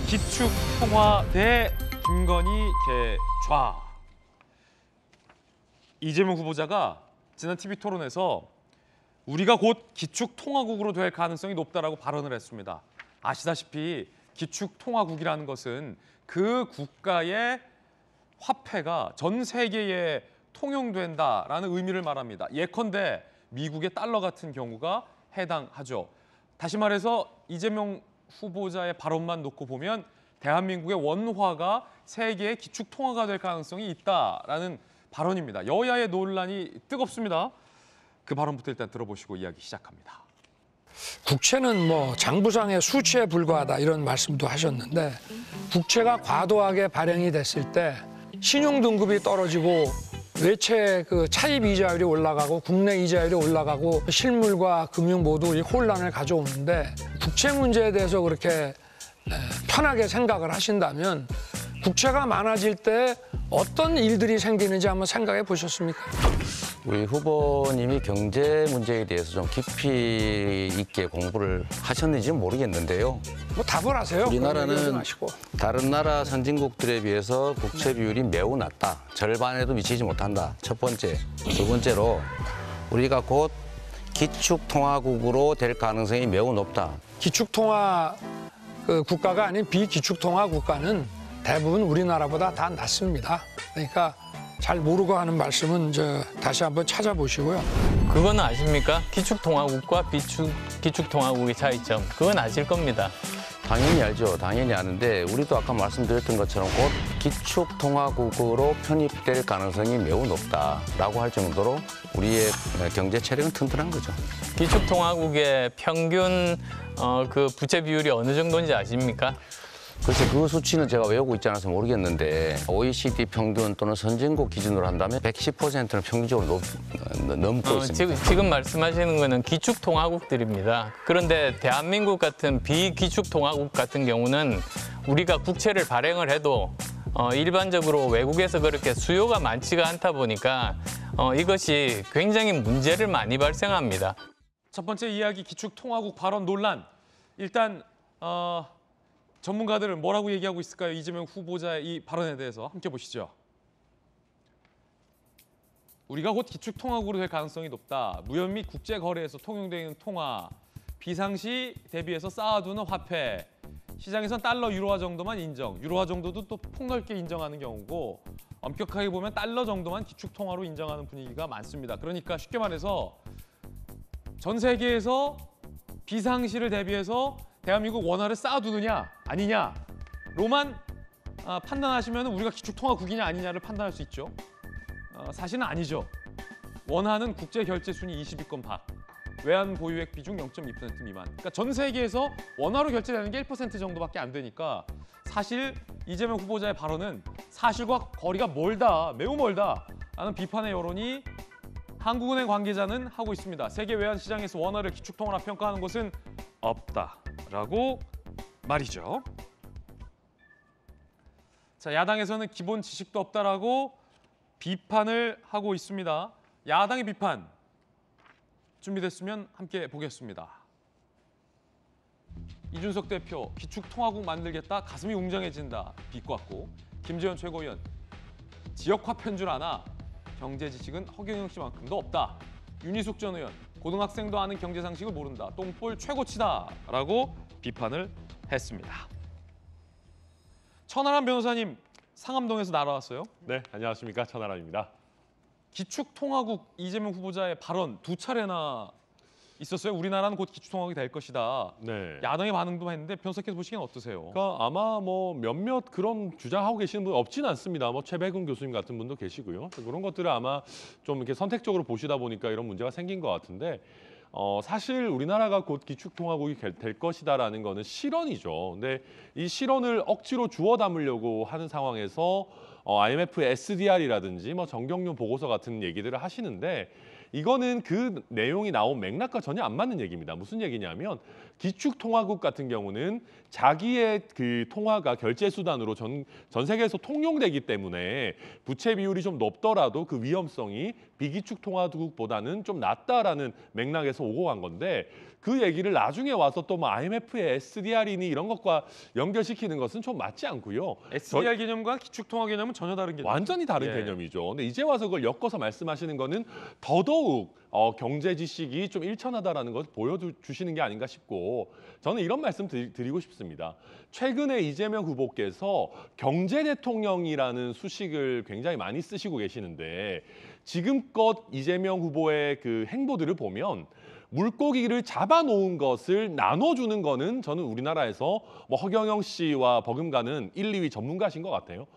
기축통화 대 김건희 개좌. 이재명 후보자가 지난 TV 토론에서 우리가 곧 기축통화국으로 될 가능성이 높다라고 발언을 했습니다. 아시다시피 기축통화국이라는 것은 그 국가의 화폐가 전 세계에 통용된다라는 의미를 말합니다. 예컨대 미국의 달러 같은 경우가 해당하죠. 다시 말해서 이재명 후보자의 발언만 놓고 보면 대한민국의 원화가 세계의 기축통화가 될 가능성이 있다라는 발언입니다. 여야의 논란이 뜨겁습니다. 그 발언부터 일단 들어보시고 이야기 시작합니다. 국채는 뭐 장부상의 수치에 불과하다 이런 말씀도 하셨는데 국채가 과도하게 발행이 됐을 때 신용 등급이 떨어지고 외채 그 차입 이자율이 올라가고 국내 이자율이 올라가고 실물과 금융 모두 이 혼란을 가져오는데 국채 문제에 대해서 그렇게 편하게 생각을 하신다면 국채가 많아질 때 어떤 일들이 생기는지 한번 생각해 보셨습니까? 우리 후보님이 경제 문제에 대해서 좀 깊이 있게 공부를 하셨는지는 모르겠는데요. 뭐 답을 하세요. 우리나라는 다른 나라 선진국들에 비해서 국채 비율이 매우 낮다. 절반에도 미치지 못한다. 첫 번째. 두 번째로 우리가 곧 기축통화국으로 될 가능성이 매우 높다. 기축통화 국가가 아닌 비기축통화 국가는 대부분 우리나라보다 다 낮습니다. 그러니까 잘 모르고 하는 말씀은 다시 한번 찾아보시고요. 그건 아십니까? 기축통화국과 비기축통화국의 차이점. 그건 아실 겁니다. 당연히 알죠. 당연히 아는데 우리도 아까 말씀드렸던 것처럼 곧 기축통화국으로 편입될 가능성이 매우 높다라고 할 정도로 우리의 경제 체력은 튼튼한 거죠. 기축통화국의 평균 그 부채 비율이 어느 정도인지 아십니까? 글쎄 그 수치는 제가 외우고 있지 않아서 모르겠는데 OECD 평균 또는 선진국 기준으로 한다면 110%는 평균적으로 넘고 있습니다. 지금 말씀하시는 거는 기축통화국들입니다. 그런데 대한민국 같은 비기축통화국 같은 경우는 우리가 국채를 발행을 해도 일반적으로 외국에서 그렇게 수요가 많지가 않다 보니까 이것이 굉장히 문제를 많이 발생합니다. 첫 번째 이야기 기축통화국 발언 논란. 일단 전문가들은 뭐라고 얘기하고 있을까요? 이재명 후보자의 이 발언에 대해서 함께 보시죠. 우리가 곧 기축통화국으로 될 가능성이 높다. 무역 및 국제 거래에서 통용되는 통화, 비상시 대비해서 쌓아두는 화폐, 시장에선 달러, 유로화 정도만 인정. 유로화 정도도 또 폭넓게 인정하는 경우고 엄격하게 보면 달러 정도만 기축통화로 인정하는 분위기가 많습니다. 그러니까 쉽게 말해서 전 세계에서 비상시를 대비해서 대한민국 원화를 쌓아두느냐 아니냐로만 판단하시면 우리가 기축통화국이냐 아니냐를 판단할 수 있죠. 사실은 아니죠. 원화는 국제결제 순위 20위권 밖, 외환 보유액 비중 0.2% 미만. 그러니까 전 세계에서 원화로 결제되는 게 1% 정도밖에 안 되니까 사실 이재명 후보자의 발언은 사실과 거리가 멀다, 매우 멀다 라는 비판의 여론이 한국은행 관계자는 하고 있습니다. 세계 외환시장에서 원화를 기축통화라 평가하는 곳은 없다라고 말이죠. 자, 야당에서는 기본 지식도 없다라고 비판을 하고 있습니다. 야당의 비판 준비됐으면 함께 보겠습니다. 이준석 대표 기축통화국 만들겠다 가슴이 웅장해진다 비꼬았고, 김재현 최고위원 지역화 편줄 아나 경제 지식은 허경영 씨만큼도 없다. 윤희숙 전 의원 고등학생도 아는 경제 상식을 모른다. 똥볼 최고치다라고 비판을 했습니다. 천하람 변호사님 상암동에서 날아왔어요. 네, 안녕하십니까. 천하람입니다. 기축통화국 이재명 후보자의 발언 두 차례나 있었어요. 우리나라는 곧 기축통화국이 될 것이다. 네. 야당의 반응도 했는데 변호사께서 보시기엔 어떠세요? 그러니까 아마 뭐 몇몇 그런 주장하고 계시는 분 없지는 않습니다. 뭐 최백운 교수님 같은 분도 계시고요. 그런 것들을 아마 좀 이렇게 선택적으로 보시다 보니까 이런 문제가 생긴 것 같은데, 사실 우리나라가 곧 기축통화국이 될 것이다라는 거는 실언이죠. 근데 이 실언을 억지로 주워 담으려고 하는 상황에서 IMF SDR이라든지 뭐 정경련 보고서 같은 얘기들을 하시는데, 이거는 그 내용이 나온 맥락과 전혀 안 맞는 얘기입니다. 무슨 얘기냐면 기축통화국 같은 경우는 자기의 그 통화가 결제 수단으로 전 세계에서 통용되기 때문에 부채 비율이 좀 높더라도 그 위험성이 비기축 통화국보다는 좀 낫다라는 맥락에서 오고 간 건데 그 얘기를 나중에 와서 또 뭐 IMF의 SDR이니 이런 것과 연결시키는 것은 좀 맞지 않고요. SDR 개념과 기축 통화 개념은 전혀 다른 개념. 완전히 다른 예. 개념이죠. 근데 이제 와서 그걸 엮어서 말씀하시는 거는 더더욱 경제 지식이 좀 일천하다라는 것을 보여주시는 게 아닌가 싶고 저는 이런 말씀 드리고 싶습니다. 최근에 이재명 후보께서 경제 대통령이라는 수식을 굉장히 많이 쓰시고 계시는데 지금껏 이재명 후보의 그 행보들을 보면 물고기를 잡아놓은 것을 나눠주는 거는 저는 우리나라에서 뭐 허경영 씨와 버금가는 1, 2위 전문가신 것 같아요.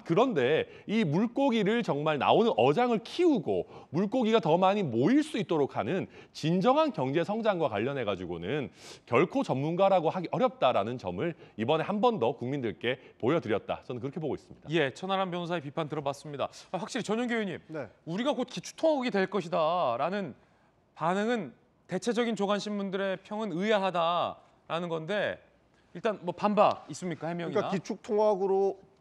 그런데 이 물고기를 정말 나오는 어장을 키우고 물고기가 더 많이 모일 수 있도록 하는 진정한 경제 성장과 관련해 가지고는 결코 전문가라고 하기 어렵다라는 점을 이번에 한 번 더 국민들께 보여드렸다. 저는 그렇게 보고 있습니다. 예, 천하람 변호사의 비판 들어봤습니다. 확실히 전용기 의원님, 네. 우리가 곧 기축통화국이 될 것이다라는 반응은 대체적인 조간신문들의 평은 의아하다라는 건데 일단 뭐 반박 있습니까? 해명이나? 그러니까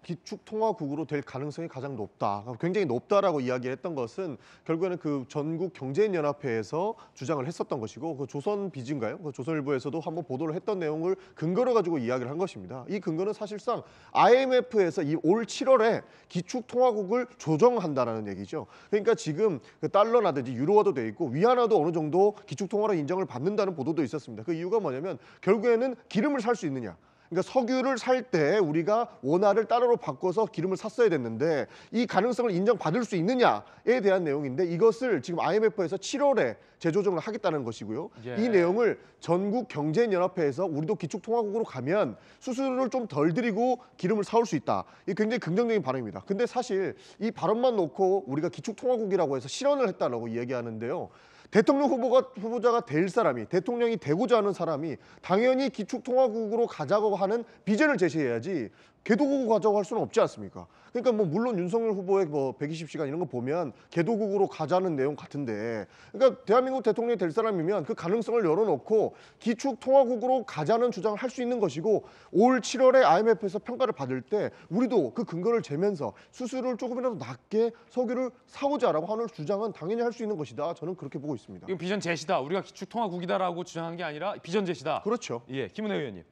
기축통화국으로 될 가능성이 가장 높다. 굉장히 높다라고 이야기했던 것은 결국에는 그 전국 경제인연합회에서 주장을 했었던 것이고 그 조선비즈인가요? 그 조선일보에서도 한번 보도를 했던 내용을 근거로 가지고 이야기를 한 것입니다. 이 근거는 사실상 IMF에서 이 올 7월에 기축통화국을 조정한다는 얘기죠. 그러니까 지금 그 달러라든지 유로화도 돼 있고 위안화도 어느 정도 기축통화로 인정을 받는다는 보도도 있었습니다. 그 이유가 뭐냐면 결국에는 기름을 살 수 있느냐. 그러니까 석유를 살 때 우리가 원화를 달러로 바꿔서 기름을 샀어야 됐는데 이 가능성을 인정받을 수 있느냐에 대한 내용인데 이것을 지금 IMF에서 7월에 재조정을 하겠다는 것이고요. 예. 이 내용을 전국 경제인연합회에서 우리도 기축통화국으로 가면 수수료를 좀 덜 들이고 기름을 사올 수 있다. 이게 굉장히 긍정적인 반응입니다. 근데 사실 이 발언만 놓고 우리가 기축통화국이라고 해서 실현을 했다라고 이야기하는데요. 대통령 후보자가 될 사람이, 대통령이 되고자 하는 사람이 당연히 기축통화국으로 가자고 하는 비전을 제시해야지 개도국으로 가자고 할 수는 없지 않습니까? 그러니까 뭐 물론 윤석열 후보의 뭐 120시간 이런 거 보면 개도국으로 가자는 내용 같은데, 그러니까 대한민국 대통령이 될 사람이면 그 가능성을 열어놓고 기축통화국으로 가자는 주장을 할 수 있는 것이고 올 7월에 IMF에서 평가를 받을 때 우리도 그 근거를 재면서 수수료를 조금이라도 낮게 석유를 사오자라고 하는 주장은 당연히 할 수 있는 것이다. 저는 그렇게 보고 있습니다. 이건 비전 제시다. 우리가 기축통화국이다라고 주장한 게 아니라 비전 제시다. 그렇죠. 예, 김은혜 의원님.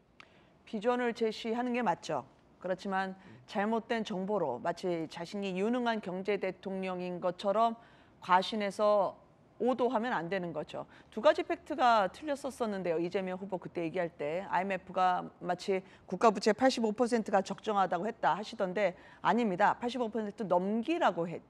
비전을 제시하는 게 맞죠. 그렇지만 잘못된 정보로 마치 자신이 유능한 경제 대통령인 것처럼 과신해서 오도하면 안 되는 거죠. 두 가지 팩트가 틀렸었는데요. 이재명 후보 그때 얘기할 때 IMF가 마치 국가부채 85%가 적정하다고 했다 하시던데 아닙니다. 85%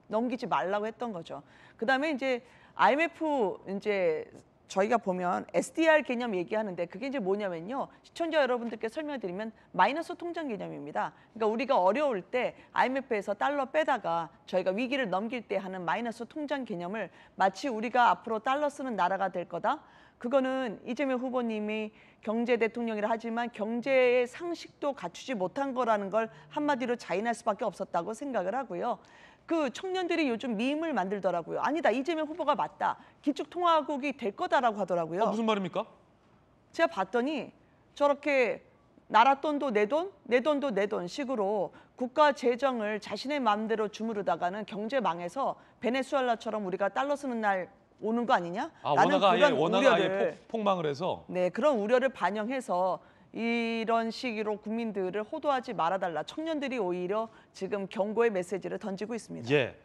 넘기지 말라고 했던 거죠. 그다음에 이제 IMF 이제 저희가 보면 SDR 개념 얘기하는데 그게 이제 뭐냐면요. 시청자 여러분들께 설명드리면 마이너스 통장 개념입니다. 그러니까 우리가 어려울 때 IMF에서 달러 빼다가 저희가 위기를 넘길 때 하는 마이너스 통장 개념을 마치 우리가 앞으로 달러 쓰는 나라가 될 거다. 그거는 이재명 후보님이 경제 대통령이라 하지만 경제의 상식도 갖추지 못한 거라는 걸 한마디로 자인할 수밖에 없었다고 생각을 하고요. 그 청년들이 요즘 밈을 만들더라고요. 아니다, 이재명 후보가 맞다. 기축통화국이 될 거다라고 하더라고요. 무슨 말입니까? 제가 봤더니 저렇게 나라 돈도 내 돈, 내 돈도 내 돈 식으로 국가 재정을 자신의 마음대로 주무르다가는 경제 망해서 베네수엘라처럼 우리가 달러 쓰는 날 오는 거 아니냐? 라는 원화가 아예 폭망을 해서 네, 그런 우려를 반영해서 이런 시기로 국민들을 호도하지 말아달라. 청년들이 오히려 지금 경고의 메시지를 던지고 있습니다. 예.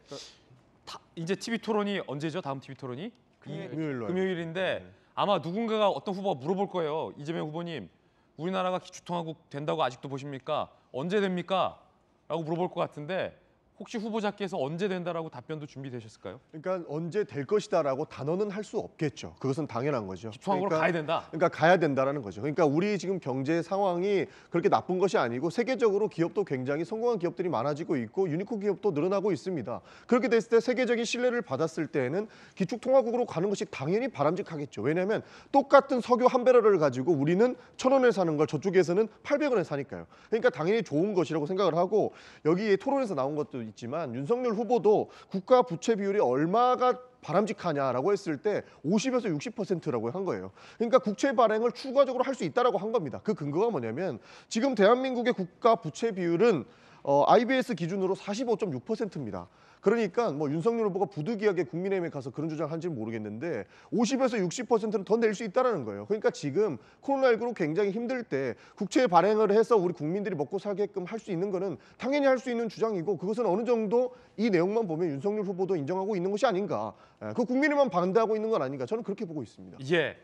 이제 TV 토론이 언제죠? 다음 TV 토론이? 금요일인데 아마 누군가가 어떤 후보가 물어볼 거예요. 이재명 후보님, 우리나라가 기축통화국 된다고 아직도 보십니까? 언제 됩니까? 라고 물어볼 것 같은데 혹시 후보자께서 언제 된다라고 답변도 준비되셨을까요? 그러니까 언제 될 것이다라고 단언은 할 수 없겠죠. 그것은 당연한 거죠. 기축통화국으로 가야 된다. 그러니까 가야 된다라는 거죠. 그러니까 우리 지금 경제 상황이 그렇게 나쁜 것이 아니고 세계적으로 기업도 굉장히 성공한 기업들이 많아지고 있고 유니콘 기업도 늘어나고 있습니다. 그렇게 됐을 때 세계적인 신뢰를 받았을 때에는 기축통화국으로 가는 것이 당연히 바람직하겠죠. 왜냐하면 똑같은 석유 한 배럴을 가지고 우리는 1,000원에 사는 걸 저쪽에서는 800원에 사니까요. 그러니까 당연히 좋은 것이라고 생각을 하고 여기 토론에서 나온 것도 있지만 윤석열 후보도 국가 부채 비율이 얼마가 바람직하냐라고 했을 때 50에서 60%라고 한 거예요. 그러니까 국채 발행을 추가적으로 할 수 있다라고 한 겁니다. 그 근거가 뭐냐면 지금 대한민국의 국가 부채 비율은 IBS 기준으로 45.6%입니다. 그러니까 뭐 윤석열 후보가 부득이하게 국민의힘에 가서 그런 주장을 한지는 모르겠는데 50에서 60%는 더 낼 수 있다는 거예요. 그러니까 지금 코로나19로 굉장히 힘들 때 국채 발행을 해서 우리 국민들이 먹고 살게끔 할 수 있는 거는 당연히 할 수 있는 주장이고 그것은 어느 정도 이 내용만 보면 윤석열 후보도 인정하고 있는 것이 아닌가. 그 국민의힘만 반대하고 있는 건 아닌가. 저는 그렇게 보고 있습니다. 예.